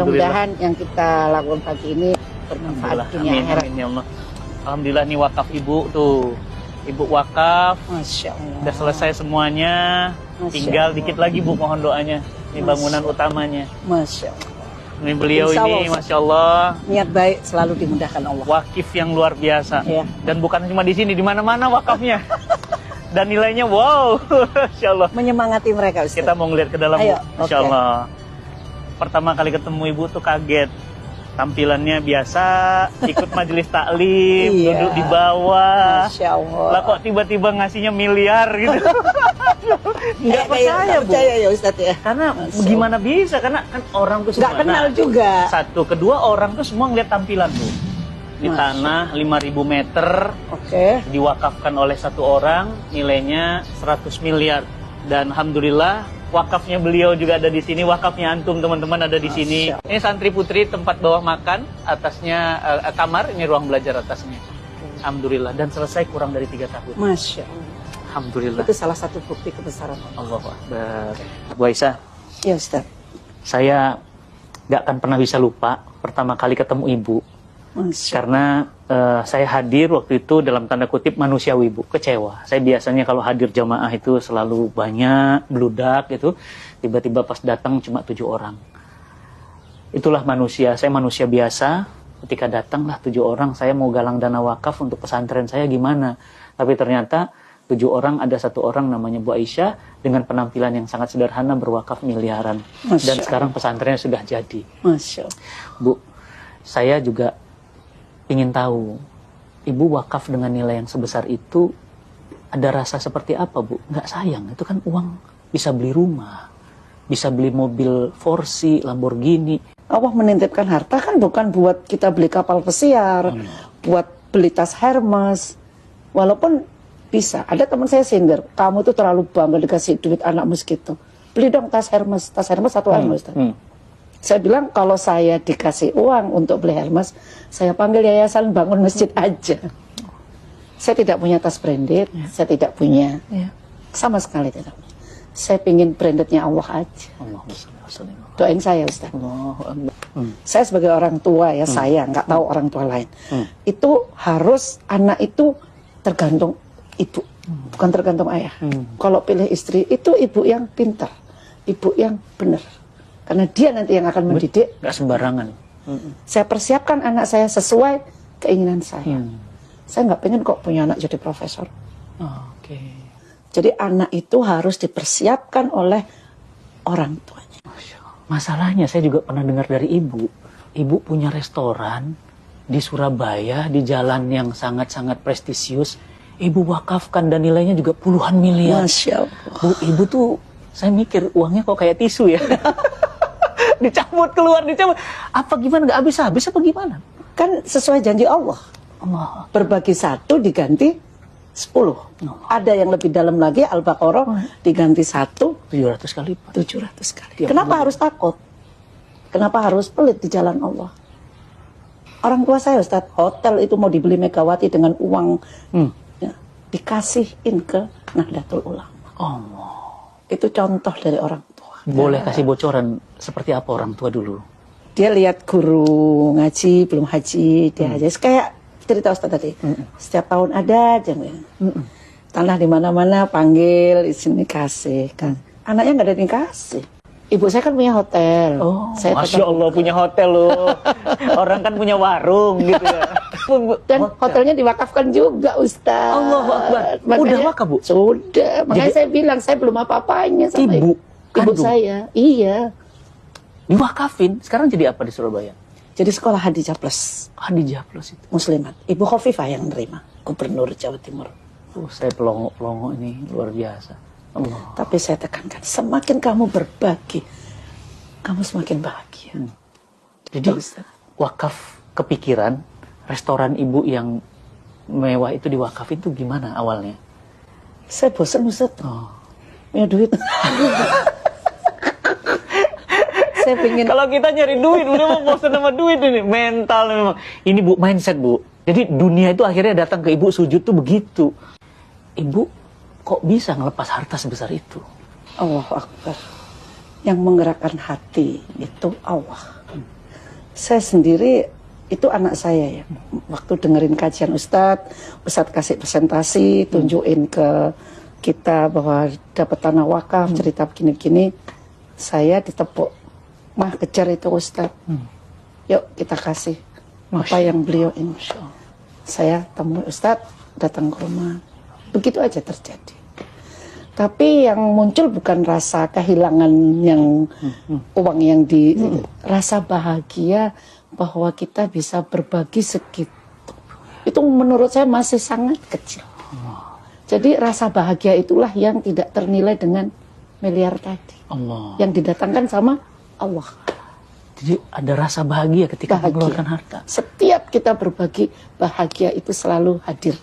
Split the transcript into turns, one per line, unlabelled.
Mudah-mudahan yang kita lakukan pagi ini bermanfaat dunia akhirat.
Amin ya Allah. Alhamdulillah nih wakaf ibu tuh. Ibu wakaf.
Masya Allah.
Udah selesai semuanya. Tinggal dikit lagi Bu mohon doanya. Ini bangunan utamanya.
Masya Allah.
Ini beliau ini Masya Allah.
Niat baik selalu dimudahkan Allah.
Wakif yang luar biasa.
Ya.
Dan bukan cuma di sini, di mana-mana wakafnya. Dan nilainya wow. Masya Allah.
Menyemangati mereka Ustaz.
Kita mau ngeliat ke dalam.
Ayo,
Masya Allah. Pertama kali ketemu ibu tuh kaget. Tampilannya biasa, ikut majelis taklim, duduk di bawah.
Masya Allah.
Lah kok tiba-tiba ngasihnya miliar gitu. Nggak percaya Bu.
Percaya ya Ustaz ya.
Karena gimana bisa, karena kan orang tuh
Nggak kenal juga.
Satu, kedua orang tuh semua ngeliat tampilan Bu. Di tanah 5.000 meter, diwakafkan oleh satu orang, nilainya 100 miliar. Dan Alhamdulillah, wakafnya beliau juga ada di sini, wakafnya antum teman-teman ada di sini. Ini santri putri tempat bawah makan, atasnya kamar, ini ruang belajar atasnya. Alhamdulillah, dan selesai kurang dari 3 tahun.
Masya Allah.
Alhamdulillah.
Itu salah satu bukti kebesaran Allah.
Allahu Akbar. Bu Aisyah,
Ya Ustaz.
saya gak akan pernah bisa lupa pertama kali ketemu ibu. Karena saya hadir waktu itu dalam tanda kutip manusiawi Bu, kecewa. Saya biasanya kalau hadir jamaah itu selalu banyak, bludak gitu. Tiba-tiba pas datang cuma 7 orang. Itulah manusia, saya manusia biasa. Ketika datanglah 7 orang, saya mau galang dana wakaf untuk pesantren saya gimana. Tapi ternyata 7 orang, ada 1 orang namanya Bu Aisyah dengan penampilan yang sangat sederhana berwakaf miliaran. Dan sekarang pesantrennya sudah jadi.
Masya Allah.
Bu, saya juga ingin tahu, ibu wakaf dengan nilai yang sebesar itu ada rasa seperti apa Bu? Nggak sayang, itu kan uang bisa beli rumah, bisa beli mobil Forsi, Lamborghini.
Allah menitipkan harta kan bukan buat kita beli kapal pesiar, buat beli tas Hermes. Walaupun bisa, ada teman saya sindir, kamu tuh terlalu bangga dikasih duit anakmu segitu. Beli dong tas Hermes 1 M Ustaz. Saya bilang kalau saya dikasih uang untuk beli Hermes, saya panggil yayasan bangun masjid aja. Saya tidak punya tas branded, saya tidak punya, sama sekali tidak. Saya pingin brandednya Allah aja. Doain saya Ustaz. Saya sebagai orang tua ya, saya nggak tahu orang tua lain. Itu harus anak itu tergantung ibu, bukan tergantung ayah. Kalau pilih istri itu ibu yang pintar, ibu yang benar. Karena dia nanti yang akan mendidik.
Gak sembarangan.
Saya persiapkan anak saya sesuai keinginan saya. Saya nggak pengen kok punya anak jadi profesor. Jadi anak itu harus dipersiapkan oleh orang tuanya.
Masalahnya saya juga pernah dengar dari ibu. Ibu punya restoran di Surabaya, di jalan yang sangat-sangat prestisius. Ibu wakafkan dan nilainya juga puluhan miliar.
Masya Allah.
Bu, ibu tuh, saya mikir uangnya kok kayak tisu ya. Dicabut keluar, dicabut. Apa gimana, nggak habis-habis apa gimana?
Kan sesuai janji Allah. Berbagi 1 diganti 10. Ada yang lebih dalam lagi, Al-Baqarah diganti 1
700 kali.
700 kali. Kenapa harus takut? Kenapa harus pelit di jalan Allah? Orang tua saya Ustaz, hotel itu mau dibeli Megawati dengan uang ya, dikasihin ke Nahdlatul Ulama. Itu contoh dari orang tua.
Boleh kasih bocoran seperti apa orang tua dulu?
Dia lihat guru ngaji belum haji, dia haji. Kayak cerita Ustaz tadi. Setiap tahun ada aja. Tanah di mana-mana panggil, di sini kasih kan. Anaknya nggak ada yang kasih. Ibu saya kan punya hotel. Saya
Masya Allah punya hotel loh. Orang kan punya warung gitu ya.
Dan hotelnya diwakafkan juga Ustaz.
Allahu Akbar. Udah wakaf Bu?
Sudah. Makanya saya bilang saya belum apa-apanya sama ibu saya. Iya.
Diwakafin. Sekarang jadi apa di Surabaya?
Jadi sekolah Hadijah Plus.
Hadijah Plus itu.
Muslimat. Ibu Khofifah yang nerima. Gubernur Jawa Timur.
Saya pelongo-pelongo ini luar biasa. Allah.
Tapi saya tekankan, semakin kamu berbagi, kamu semakin bahagia.
Jadi wakaf kepikiran, restoran ibu yang mewah itu diwakafin itu gimana awalnya?
Saya bosan Ustaz. Punya duit. Saya pengen.
Kalau kita nyari duit, udah mau bosan sama duit ini. Mental memang. Ini Bu, mindset Bu. Jadi dunia itu akhirnya datang ke ibu sujud tuh begitu. Ibu kok bisa ngelepas harta sebesar itu?
Allahu Akbar. Yang menggerakkan hati itu Allah. Saya sendiri itu anak saya ya. Waktu dengerin kajian Ustadz kasih presentasi, tunjukin ke kita bahwa dapat tanah wakaf, cerita begini-begini, saya ditepuk. Mah kejar itu Ustadz. Yuk kita kasih apa yang beliau ini. Saya temui Ustadz, datang ke rumah. Begitu aja terjadi. Tapi yang muncul bukan rasa kehilangan yang uang yang rasa bahagia bahwa kita bisa berbagi segitu. Itu menurut saya masih sangat kecil. Jadi rasa bahagia itulah yang tidak ternilai dengan miliar tadi. Yang didatangkan sama Allah.
Jadi ada rasa bahagia ketika mengeluarkan harta.
Setiap kita berbagi, bahagia itu selalu hadir.